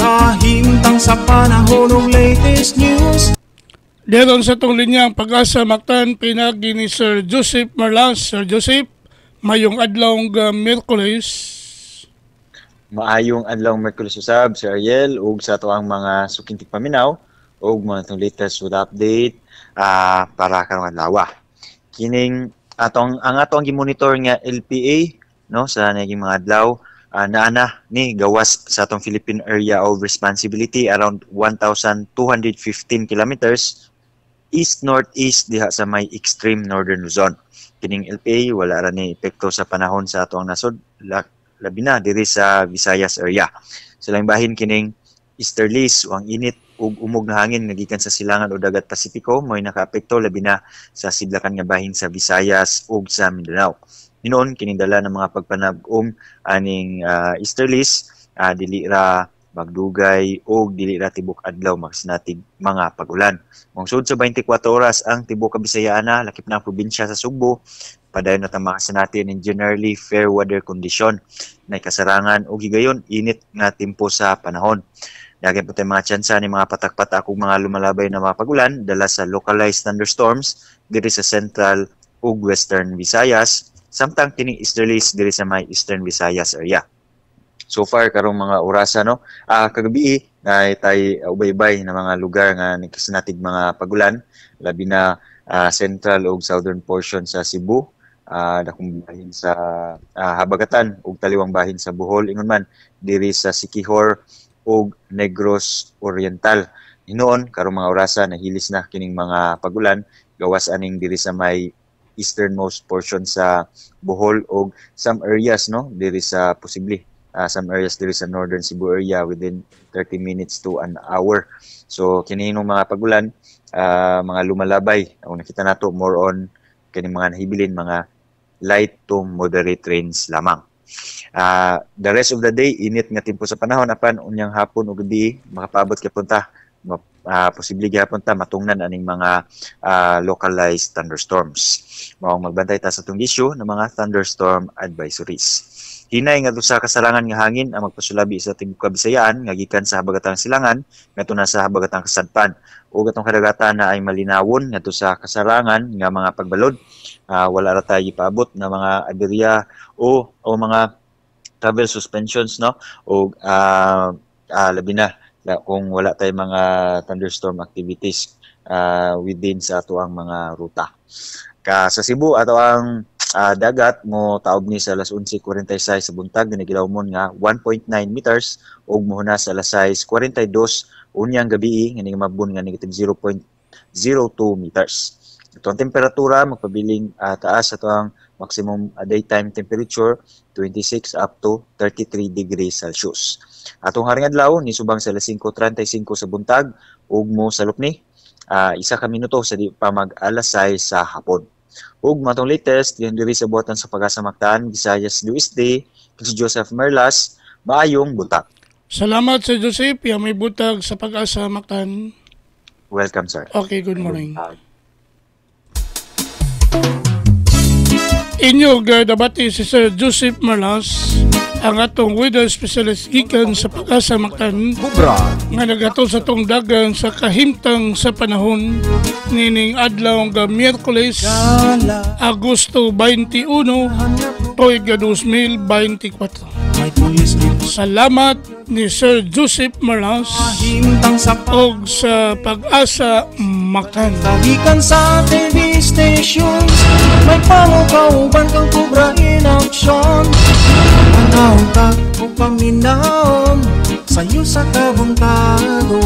kahimtang sa panahon ng latest news. Deron sa itong linyang Pag-asa Mactan, pinagi ni Sir Joseph Marlas. Sir Joseph, mayong adlawng Miyerkules. Maayong adlawng Miyerkules usab, Sir Ariel, ug sa ato ang mga sukintig paminaw, ug mga itong latest with update para karong adlaw. Kining ang atong gimonitor nga LPA no sa naging mga adlaw naana ni gawas sa atong Philippine Area of Responsibility around 1,215 kilometers east-northeast diha sa may extreme northern Luzon. Kining LPA wala ra ni epekto sa panahon sa atong nasod labi na diri sa Visayas area. Sa laing bahin kining easterlies o ang init ug umog na hangin nagikan sa silangan o dagat Pasipiko mo'y nakaapekto labi na sa sidlakan nga bahin sa Visayas ug sa Mindanao. Hinoon kinindala ng mga pagpanag-om aning easterlies dili ra magdugay ug dili ra tibok adlaw magsinatig mga pagulan. Mungsod sa 24 oras ang tibok Kabisayaan lakip na ang probinsya sa Sugbo padayon na makasinatin in generally fair weather condition na kasarangan ug higayon init nga tempo sa panahon. Daghan po tayong mga tsansa ni mga patak-patak ug mga lumalabay na mga pagulan dala sa localized thunderstorms diri sa central ug western Visayas samtang kining easterlies diri sa may eastern Visayas area. So far karong mga orasa no, kagabi na tay ubay-ubay na mga lugar nga nakasinatig mga pagulan labi na central ug southern portion sa Cebu, dakong bahin sa Habagatan ug taliwang bahin sa Bohol ingon man diri sa Siquijor ug Negros Oriental. Hinoon karong mga orasa nahilis na kining mga pagulan gawas aning diri sa may easternmost portion sa Bohol ug some areas no diri sa posible some areas diri sa northern Cebu area within 30 minutes to an hour. So kining mga pagulan mga lumalabay ang nakita nato more on kining mga nahibilin mga light to moderate rains lamang. The rest of the day init nga tempo sa panahon apan unyang hapon ug gabi makapaabot kay punta posible gyapon ta matungnan aning mga localized thunderstorms. Maong magbantay ta sa itong issue ng mga thunderstorm advisories. Hinay nga sa kasarangan nga hangin ang magpasulabi sa tibok Kabisayaan nga gikan sa habagatang silangan ngadto na sa habagatang kasadpan. Ug atong kadagatan na ay malinawon ngadto sa kasarangan nga mga pagbalod. Wala ra tayo ipaabot na mga aberya o mga travel suspensions no ug labi na kung wala tay mga thunderstorm activities within sa ato ang mga ruta. Sa Cebu ato ang dagat mo taob ni sa alas 11:46 sa buntag ginagilawmon nga 1.9 meters ug mohuna sa alas 6:42 unyang gabi nga mabun nga negative 0.02 meters. Ito ang temperatura magpabiling taas ato ang maximum daytime temperature 26 up to 33 degrees Celsius. Atong haring adlaw ni subang sa alas 5:35 sa buntag ug mo salop ni 1 ka minuto sa di pa mag alas 6 sa hapon. Ug matong latest diri sa buhatan sa Pag-asa Mactan, Visayas do Este, si Joseph Merlas, maayong buntag. Salamat Sir Joseph, may butag sa Pag-asa Mactan. Welcome sir. Okay, good morning. Inyo gadabati si Sir Joseph Marlas, ang atong weather specialist gikan sa Pag-asa Mactan nga nagato sa tong dagan sa kahimtang sa panahon nining adlaw nga Miyerkules Agosto 21 tuig 2024. Salamat ni Sir Joseph Marlas og sa Pag-asa Mactan. Tagikan sa TV stations may pangukauban kang kubra in action. Panahon ka o paminaw sa'yo sa kabungkado.